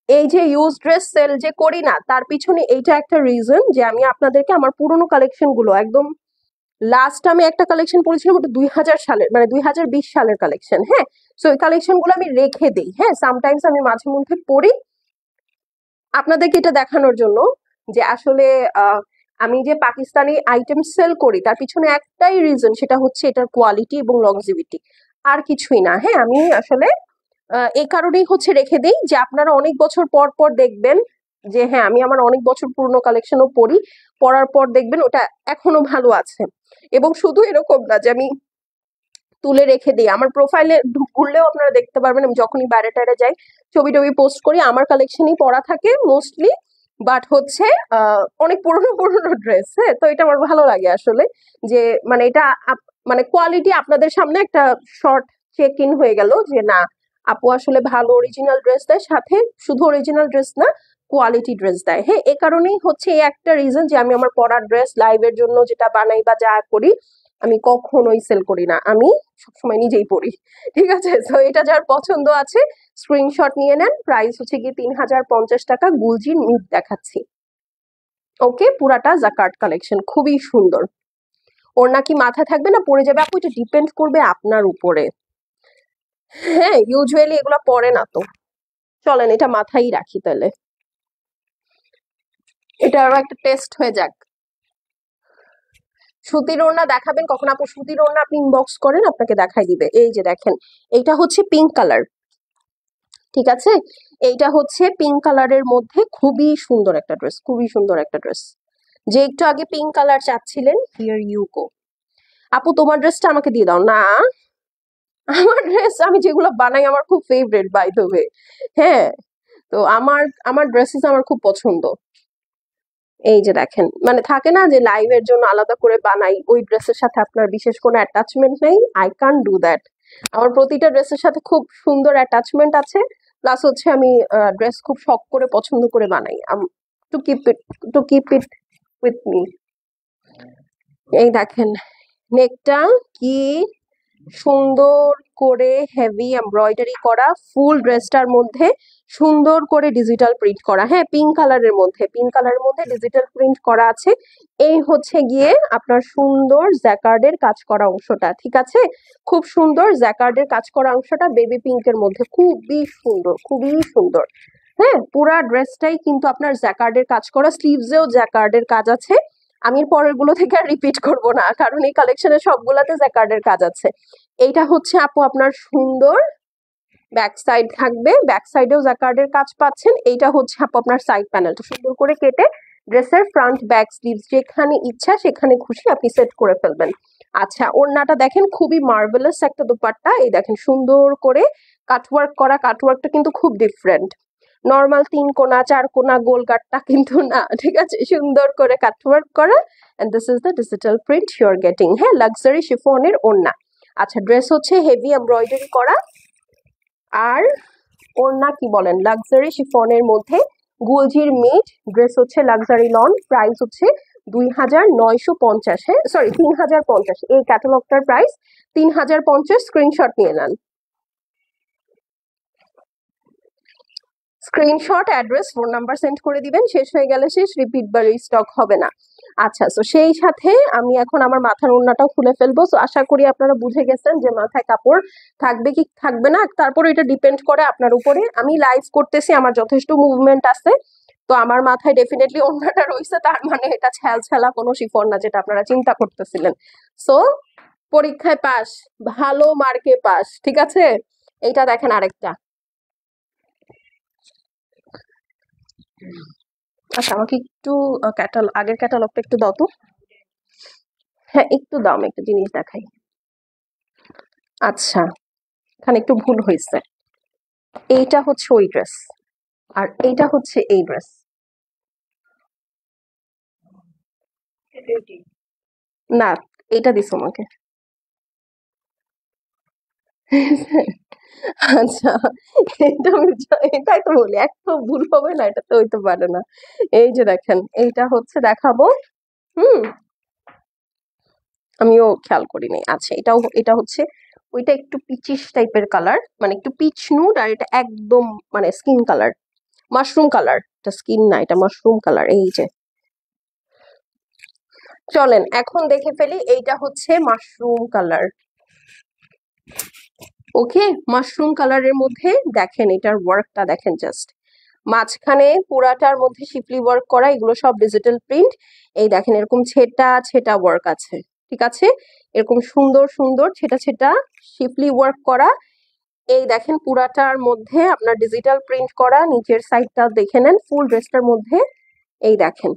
এই যে ইউজ ড্রেস সেল যে করি না, তার পিছনে এইটা একটা রিজন যে আমি আপনাদেরকে আমার পুরোনো কালেকশন গুলো একদম লাস্ট আমি একটা কালেকশন পড়েছিলাম, ওটা 2000 সালের মানে 2020 সালের কালেকশন। হ্যাঁ, সো এই কালেকশন গুলো আমি রেখে দিই। হ্যাঁ, সামটাইমস আমি মাঝে মধ্যে পড়ি আপনাদেরকে এটা দেখানোর জন্য যে আসলে আমি যে পাকিস্তানি আইটেম সেল করি তার পিছনে একটাই রিজন, সেটা হচ্ছে এটার কোয়ালিটি এবং লংজিভিটি, আর কিছুই না। হ্যাঁ, আমি আসলে এই কারণেই হচ্ছে রেখে দিই যে আপনারা অনেক বছর পর পর দেখবেন যে হ্যাঁ আমি আমার অনেক বছর পুরনো কালেকশনও পড়ি, পড়ার পর দেখবেন ওটা এখনো ভালো আছে। এবং শুধু এরকম না যে আমি তুলে রেখে দিই, আমার প্রোফাইলে ঘুরলেও আপনারা দেখতে পারবেন আমি যখনই বাইরে টাইরে যাই ছবি টবি পোস্ট করি আমার কালেকশনই পড়া থাকে মোস্টলি। বাট হচ্ছে অনেক পুরনো পুরনো ড্রেস। হ্যাঁ, তো এটা আমার ভালো লাগে আসলে যে মানে এটা মানে কোয়ালিটি আপনাদের সামনে একটা শর্ট চেক ইন হয়ে গেল যে না আপু আসলে ভালো অরিজিনাল ড্রেস দেয়, সাথে শুধু অরিজিনাল ড্রেস না কোয়ালিটি ড্রেস দেয়। হ্যাঁ, এই কারণেই হচ্ছে এই একটা রিজন যে আমি আমার পরার ড্রেস লাইভের জন্য যেটা বানাই বা যা করি আমি কখনোই সেল করি না, আমি সবসময় নিজেই পড়ি, ঠিক আছে? তো এটা যার পছন্দ আছে স্ক্রিনশট নিয়ে নেন। প্রাইস হচ্ছে গিয়ে 3050 টাকা, গুলজির মিট দেখাচ্ছি। ওকে, পুরাটা জাকার্ড কালেকশন, খুবই সুন্দর। ওর নাকি মাথা থাকবে না পড়ে যাবে আপু, এটা ডিপেন্ড করবে আপনার উপরে। হ্যাঁ, ইউজুয়ালি এগুলো পরে না তো। চলেন এটা মাথায় রাখি তাহলে, এটা আরো একটা টেস্ট হয়ে যাক। সুতির ওড়না দেখাবেন কখন আপু? সুতির ওড়না আপনি ইনবক্স করেন, আপনাকে দেখাই দিবে। এই যে দেখেন, এইটা হচ্ছে পিঙ্ক কালার, ঠিক আছে? এইটা হচ্ছে পিঙ্ক কালারের মধ্যে খুবই সুন্দর একটা ড্রেস, খুবই সুন্দর একটা ড্রেস। যে একটু আগে পিঙ্ক কালার চাচ্ছিলেন, হিয়ার ইউ গো। আপু তোমার ড্রেসটা আমাকে দিয়ে দাও না। আমার ড্রেস আমি যেগুলো বানাই আমার খুব ফেভারিট বাই দ্য ওয়ে। হ্যাঁ, তো আমার আমার ড্রেসেস আমার খুব পছন্দ। এই যে দেখেন, মানে থাকে না যে লাইভের জন্য আলাদা করে বানাই, ওই ড্রেসের সাথে আপনার বিশেষ কোনো অ্যাটাচমেন্ট নেই, আই কান্ট ডু দ্যাট। আমার প্রতিটা ড্রেসের সাথে খুব সুন্দর অ্যাটাচমেন্ট আছে, প্লাস হচ্ছে আমি ড্রেস খুব শখ করে পছন্দ করে বানাই, to keep it to keep it with me. এই দেখেন নেকটা কি সুন্দর করে হেভি এমব্রয়ডারি করা, ফুল ড্রেসটার মধ্যে সুন্দর করে ডিজিটাল প্রিন্ট করা। হ্যাঁ, পিঙ্ক কালারের মধ্যে, পিঙ্ক কালারের মধ্যে ডিজিটাল প্রিন্ট করা আছে। এই হচ্ছে গিয়ে আপনার সুন্দর জ্যাকার্ডের কাজ করা অংশটা, ঠিক আছে? খুব সুন্দর জ্যাকার্ডের কাজ করা অংশটা বেবি পিঙ্কের মধ্যে, খুবই সুন্দর, খুবই সুন্দর। হ্যাঁ, পুরা ড্রেসটাই কিন্তু আপনার জ্যাকার্ডের কাজ করা, স্লিভসেও জ্যাকার্ডের কাজ আছে। আমি পরের গুলো থেকে আর রিপিট করব না, কারণ এই কালেকশনের সবগুলাতে জ্যাকার্ডের কাজ আছে। এইটা হচ্ছে আপু আপনার সুন্দর ব্যাক সাইড থাকবে, ব্যাক সাইডেও জ্যাকার্ডের কাজ পাচ্ছেন। এইটা হচ্ছে আপু আপনার সাইড প্যানেলটা সুন্দর করে কেটে ড্রেসের ফ্রন্ট ব্যাক স্লিভস যেখানে ইচ্ছা সেখানে খুশি আপনি সেট করে ফেলবেন। আচ্ছা, ওড়নাটা দেখেন খুবই মার্ভেলাস একটা দোপাট্টা। এই দেখেন সুন্দর করে কাটওয়ার্ক করা, কাটওয়ার্কটা কিন্তু খুব ডিফারেন্ট। নর্মাল 3 কোনা 4 কোনা গোল কাটটা কিন্তু না, ঠিক আছে? সুন্দর করে কাটওয়ার্ক করা, and this is the digital print you are getting. হ্যাঁ, লাক্সারি শিফনের ওড়না। আচ্ছা, ড্রেস হচ্ছে হেভি এমব্রয়ডারি করা, আর ওড়না কি বলেন লাক্সারি শিফনের মধ্যে গুলজির মিট। ড্রেস হচ্ছে লাক্সারি লন, প্রাইস হচ্ছে 2950। হ্যাঁ সরি 3050, এই ক্যাটালগটার প্রাইস 3050। স্ক্রিনশট নিয়ে নেন, screenshot, address, phone number send করে দিবেন। শেষ হয়ে গেলে শেষ, রিপিট বা রিস্টক হবে না। আচ্ছা, তো সেই সাথে আমি এখন আমার মাথার ওড়নাটাও খুলে ফেলবো। সো আশা করি আপনারা বুঝে গেছেন যে মাথায় কাপড় থাকবে কি থাকবে না, তারপর এটা ডিপেন্ড করে আপনার উপরে। আমি লাইভ করতেছি, আমার যথেষ্ট মুভমেন্ট আছে, তো আমার মাথায় ডেফিনেটলি ওড়নাটা রয়েছে, তার মানে এটা ছ্যালছালা কোনো শিফন না যেটা আপনারা চিন্তা করতেছিলেন। সো পরীক্ষায় পাস, ভালো মার্কে পাস, ঠিক আছে? এইটা দেখেন আরেকটা। আচ্ছা, আমাকে একটু আগের ক্যাটালগটা একটু দাও তো। হ্যাঁ, একটু দাও, আমি একটা জিনিস দেখাই। আচ্ছা, এখানে একটু ভুল হয়েছে। এইটা হচ্ছে ওই ড্রেস, আর এইটা হচ্ছে এই ড্রেস। না, এইটা দিছো আমাকে। আচ্ছা, এটা আমি এটাই তো বলি, একটা ভুল হবে না, এটা তো হইতে পারে না। এই যে দেখেন, এইটা হচ্ছে দেখাবো। হুম, আমিও খেয়াল করিনি। আচ্ছা, এটা হচ্ছে ওইটা একটু পিচিশ টাইপের কালার, মানে একটু পিচ নুড, আর এটা একদম মানে স্কিন কালার, মাশরুম কালার। এটা স্কিন না, এটা মাশরুম কালার। এই যে চলেন এখন দেখে ফেলি, এইটা হচ্ছে মাশরুম কালার। ওকে, মাশরুম কালারের মধ্যে দেখেন এটার ওয়ার্কটা দেখেন, জাস্ট মাঝখানে পুরাটার মধ্যে শিপলি ওয়ার্ক করা, এগুলো সব ডিজিটাল প্রিন্ট। এই দেখেন এরকম ছেটা ছেটা ওয়ার্ক আছে, ঠিক আছে? এরকম সুন্দর সুন্দর ছেটা ছেটা শিপলি ওয়ার্ক করা। এই দেখেন পুরাটার মধ্যে আপনার ডিজিটাল প্রিন্ট করা, নিচের সাইডটা দেখে নেন, ফুল ড্রেসটার মধ্যে এই দেখেন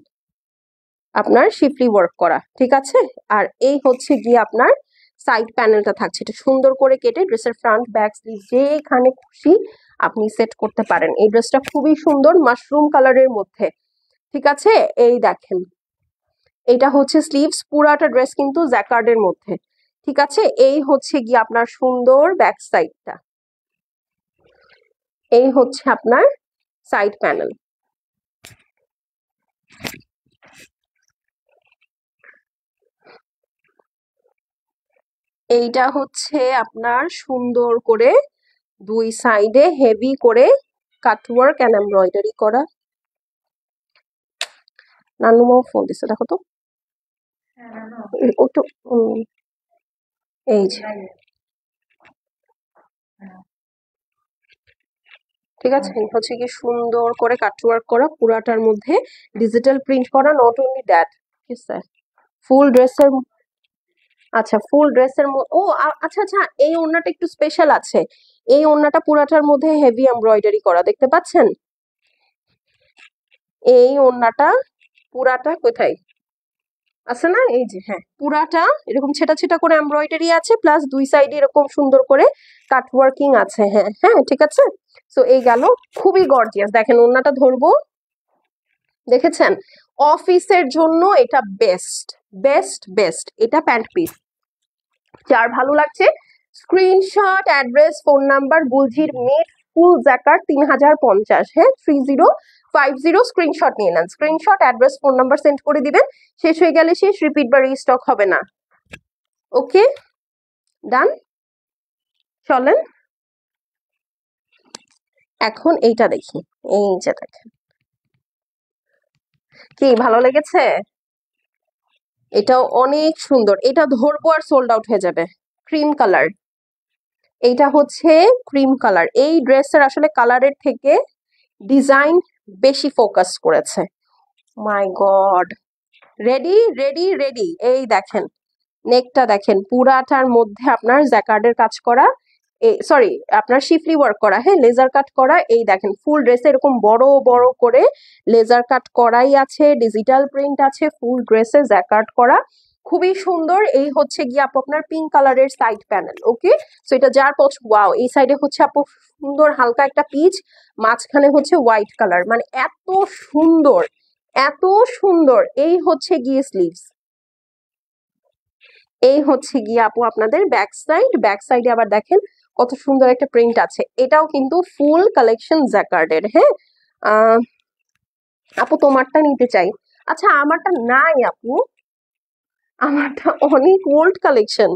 আপনার শিপলি ওয়ার্ক করা, ঠিক আছে? আর এই হচ্ছে গিয়ে আপনার সাইড প্যানেলটা থাকছে, এটা সুন্দর করে কেটে ড্রেসের ফ্রন্ট ব্যাক স্লিভ যেখানে খুশি আপনি সেট করতে পারেন। এই ড্রেসটা খুবই সুন্দর মাশরুম কালারের মধ্যে, ঠিক আছে? এই দেখেন এইটা হচ্ছে স্লিভস, পুরাটা ড্রেস কিন্তু জ্যাকার্ডের মধ্যে, ঠিক আছে? এই হচ্ছে গিয়ে আপনার সুন্দর ব্যাক সাইডটা, এই হচ্ছে আপনার সাইড প্যানেল। এইটা হচ্ছে আপনার সুন্দর করে দুই সাইডে হেভি করে কাটওয়ার্ক এন্ড এমব্রয়ডারি করা। নানুমাও ফোন দিছে, দেখো তো একটু। এই যে ঠিক আছে, এই হচ্ছে কি সুন্দর করে কাটওয়ার্ক করা, পুরাটার মধ্যে ডিজিটাল প্রিন্ট করা। নট অনলি দ্যাট, ঠিক আছে, ফুল ড্রেসের, আচ্ছা ফুল ড্রেসের ও আচ্ছা আচ্ছা, এই ওড়নাটা একটু স্পেশাল আছে। এই ওড়নাটা পুরাটার মধ্যে হেভি এমব্রয়ডারি করা, দেখতে পাচ্ছেন? এই ওড়নাটা পুরাটা কোথায় আছে না, এই যে, হ্যাঁ, পুরাটা এরকম ছেটা ছেটা করে এমব্রয়ডারি আছে, প্লাস দুই সাইডে এরকম সুন্দর করে কাট ওয়ার্কিং আছে। হ্যাঁ হ্যাঁ, ঠিক আছে। সো এই গেল, খুবই গর্জিয়াস। দেখেন ওড়নাটা ধরবো, দেখেছেন? অফিসের জন্য এটা বেস্ট বেস্ট বেস্ট। এটা প্যান্ট পিস, যার ভালো লাগছে স্ক্রিনশট, অ্যাড্রেস, ফোন নাম্বার, গুলজির মিট ফুল জ্যাকার 3050, হ্যাঁ 3050, স্ক্রিনশট নিয়ে নেন। Screenshot, address, phone number send করে দিবেন। শেষ হয়ে গেলে শেষ, রিপিট বা রিস্টক হবে না। ওকে, ডান। চলেন এখন এইটা দেখি। এই যে দেখেন, কি ভালো লেগেছে? এটাও অনেক সুন্দর। এটা ধরবো আর সোল্ড আউট হয়ে যাবে। ক্রিম কালার, এইটা হচ্ছে ক্রিম কালার। এই ড্রেসের আসলে কালারের থেকে ডিজাইন বেশি ফোকাস করেছে। মাই গড, রেডি রেডি রেডি। এই দেখেন নেকটা, দেখেন পুরাটার মধ্যে আপনার জ্যাকার্ডের কাজ করা, সরি আপনার শিফলি ওয়ার্ক করা, হ্যাঁ লেজার কাট করা। এই দেখেন ফুল ড্রেসে এরকম বড় বড় করে লেজার কাট করাই আছে, ডিজিটাল প্রিন্ট আছে, ফুল ড্রেসে জ্যাকার্ড করা, খুবই সুন্দর। এই হচ্ছে গিয়ে আপু আপনার পিঙ্ক কালারের সাইড প্যানেল। ওকে, সো এটা যার পছন্দ, ওয়াও, এই সাইডে হচ্ছে আপু সুন্দর হালকা একটা পিচ, মাঝখানে হচ্ছে হোয়াইট কালার, মানে এত সুন্দর এত সুন্দর। এই হচ্ছে গিয়ে স্লিভস, এই হচ্ছে গিয়ে আপু আপনাদের ব্যাক সাইড। ব্যাক সাইডে আবার দেখেন কত সুন্দর একটা প্রিন্ট আছে। এটাও কিন্তু ফুল কালেকশন জ্যাকার্ডের। হ্যাঁ আপু তোমারটা নিতে চাই। আচ্ছা আমারটা নাই আপু, আমারটা অনেক ওল্ড কালেকশন,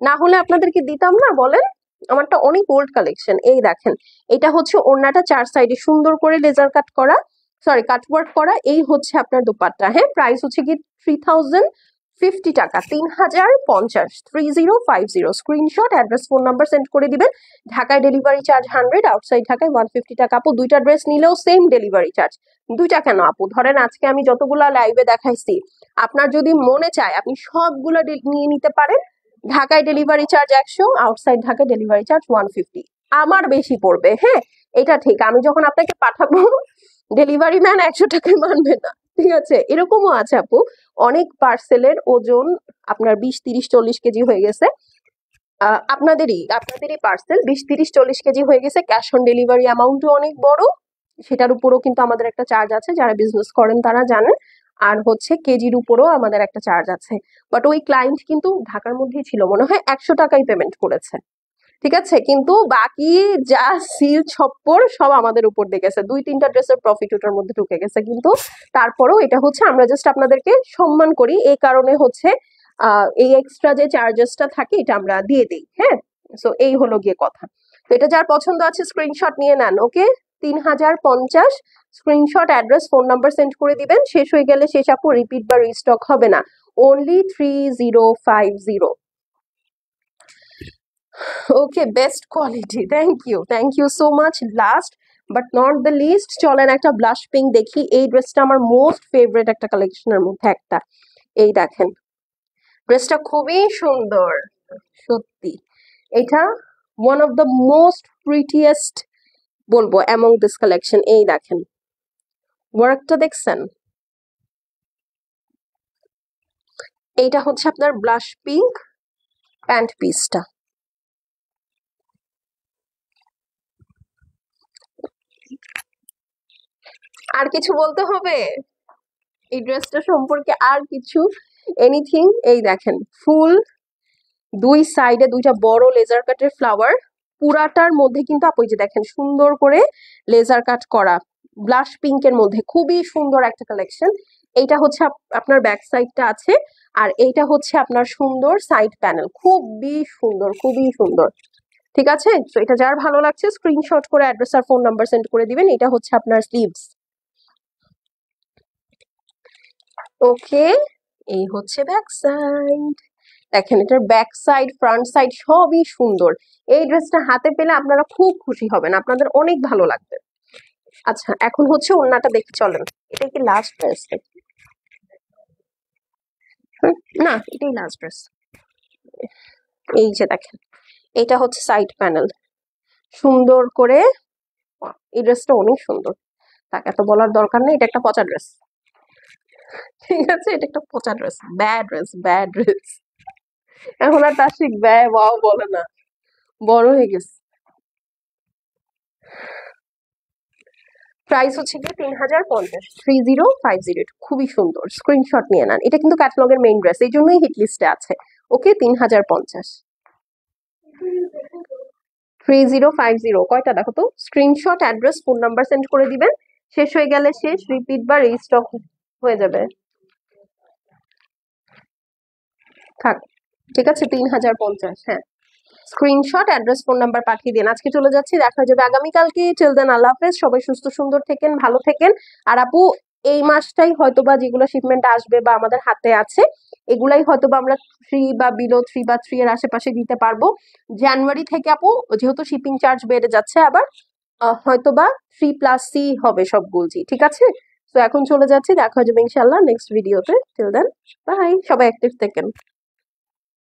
না হলে আপনাদেরকে দিতাম না বলেন? আমারটা অনেক ওল্ড কালেকশন। এই দেখেন, এটা হচ্ছে ওড়নাটা, চার সাইডে সুন্দর করে লেজার কাট করা, সরি কাটওয়ার্ক করা। এই হচ্ছে আপনার দোপাট্টা। হ্যাঁ প্রাইস হচ্ছে কি 3050 টাকা, 3050, 3050। Screenshot, address, phone number send করে দিবেন। ঢাকায় ডেলিভারি চার্জ 100, আউটসাইড ঢাকায় 150 টাকা। আপু দুইটা ড্রেস নিলেও সেম ডেলিভারি চার্জ। দুইটা কেন আপু, ধরেন আজকে আমি যতগুলা লাইভে দেখাইছি, আপনার যদি মনে চায় আপনি সবগুলো নিয়ে নিতে পারেন। ঢাকায় ডেলিভারি চার্জ 100, আউটসাইড ঢাকায় ডেলিভারি চার্জ 150। আমার বেশি পড়বে, হ্যাঁ এটা ঠিক। আমি যখন আপনাকে পাঠাবো ডেলিভারি ম্যান 100 টাকায় মানবে না, ঠিক আছে? এরকমও আছে আপু, অনেক পার্সেলের ওজন আপনার 20, 30, 40 কেজি হয়ে গেছে। আপনাদেরই পার্সেল 20, 30, 40 কেজি হয়ে গেছে। ক্যাশ অন ডেলিভারি অ্যামাউন্টও অনেক বড়, সেটার উপরও কিন্তু আমাদের একটা চার্জ আছে, যারা বিজনেস করেন তারা জানেন। আর হচ্ছে কেজির উপরও আমাদের একটা চার্জ আছে। বাট ওই ক্লায়েন্ট কিন্তু ঢাকার মধ্যেই ছিল, মনে হয় 100 টাকাই পেমেন্ট করেছে, ঠিক আছে? কিন্তু বাকি যা সিল ছপ্পর সব আমাদের উপর দিয়ে গেছে। 2-3টা ড্রেসের প্রফিট ওটার মধ্যে ঢুকে গেছে। কিন্তু তারপরেও এটা হচ্ছে আমরা জাস্ট আপনাদেরকে সম্মান করি, এই কারণে হচ্ছে এই এক্সট্রা যে চার্জেসটা থাকে এটা আমরা দিয়ে দিই। হ্যাঁ, সো এই হলো গিয়ে কথা। তো এটা যার পছন্দ আছে স্ক্রিনশট নিয়ে নেন। ওকে, 3050, screenshot, address, phone number send করে দিবেন। শেষ হয়ে গেলে শেষ আপু, রিপিট বা রিস্টক হবে না। Only 3050। Okay, best quality, thank you so much. Last but not the least, চলেন একটা ব্লাশ পিঙ্ক দেখি। এই ড্রেসটা আমার মোস্ট ফেভারিট একটা কালেকশনের মধ্যে একটা। এই দেখেন ড্রেসটা খুবই সুন্দর, সত্যি এটা one of the most prettiest বলবো অ্যামং দিস কালেকশন। এই দেখেন ওয়ার্কটা দেখছেন? এইটা হচ্ছে আপনার ব্লাশ পিঙ্ক প্যান্ট পিসটা। আর কিছু বলতে হবে এই ড্রেসটা সম্পর্কে? আর কিছু এনিথিং? এই দেখেন ফুল দুই সাইডে দুইটা বড় লেজার কাটের ফ্লাওয়ার, পুরাটার মধ্যে কিন্তু আপু যে দেখেন সুন্দর করে লেজার কাট করা, ব্লাশ পিঙ্কের মধ্যে খুবই সুন্দর একটা কালেকশন। এইটা হচ্ছে আপনার ব্যাক সাইডটা আছে, আর এইটা হচ্ছে আপনার সুন্দর সাইড প্যানেল, খুবই সুন্দর খুবই সুন্দর। ঠিক আছে, তো এটা যার ভালো লাগছে স্ক্রিনশট করে অ্যাড্রেস আর ফোন নাম্বার সেন্ড করে দিবেন। এটা হচ্ছে আপনার স্লিভস। ওকে, এই হচ্ছে ব্যাক সাইড। দেখেন এটার ব্যাক সাইড, ফ্রন্ট সাইড সবই সুন্দর। এই ড্রেসটা হাতে পেলে আপনারা খুব খুশি হবেন, আপনাদের অনেক ভালো লাগবে। আচ্ছা, এখন হচ্ছে ওড়নাটা দেখি চলেন। এটা কি লাস্ট ড্রেস? না, এটাই লাস্ট ড্রেস। এই যে দেখেন, এটা হচ্ছে সাইড প্যানেল, সুন্দর করে। এই ড্রেসটা অনেক সুন্দর, তাকে এত বলার দরকার নেই। এটা একটা পচা ড্রেস, ঠিক আছে? এটা একটা পচা dress, bad dress, bad dress. এখন আর তাসিক ব্যয় ওয়াও বলে না, বড় হয়ে গেছে। প্রাইস হচ্ছে গিয়ে 3050, 3050। খুবই সুন্দর, স্ক্রিনশট নিয়ে নেন। এটা কিন্তু ক্যাটালগের মেইন ড্রেস, এই জন্যই হিট লিস্টে আছে। ওকে, 3050। 3050 কয়টা দেখো তো? Screenshot, address, phone number send করে দিবেন। শেষ হয়ে গেলে শেষ, রিপিট বা রিস্টক হয়ে যাবে। থাক, ঠিক আছে, 3050। হ্যাঁ, স্ক্রিনশট, অ্যাড্রেস, ফোন নাম্বার পাঠিয়ে দিন। আজকে চলে যাচ্ছি, দেখা যাবে আগামীকালকে। টিল দেন, আল্লাহ হাফেজ। সবাই সুস্থ সুন্দর থেকেন, ভালো থেকেন। আর আপু, এই মাসটাই হয়তোবা যেগুলো শিপমেন্ট আসবে বা আমাদের হাতে আছে, এগুলাই হয়তোবা আমরা 3 বা বিলো 3 বা 3 এর আশেপাশে দিতে পারবো। জানুয়ারি থেকে আপু, যেহেতু শিপিং চার্জ বেড়ে যাচ্ছে আবার, হয়তোবা 3+C হবে সব বলছি, ঠিক আছে? তো এখন চলে যাচ্ছি, দেখা যাবে ইনশাল্লাহ নেক্সট ভিডিওতে। Till then, bye. সবাই অ্যাক্টিভ থাকেন।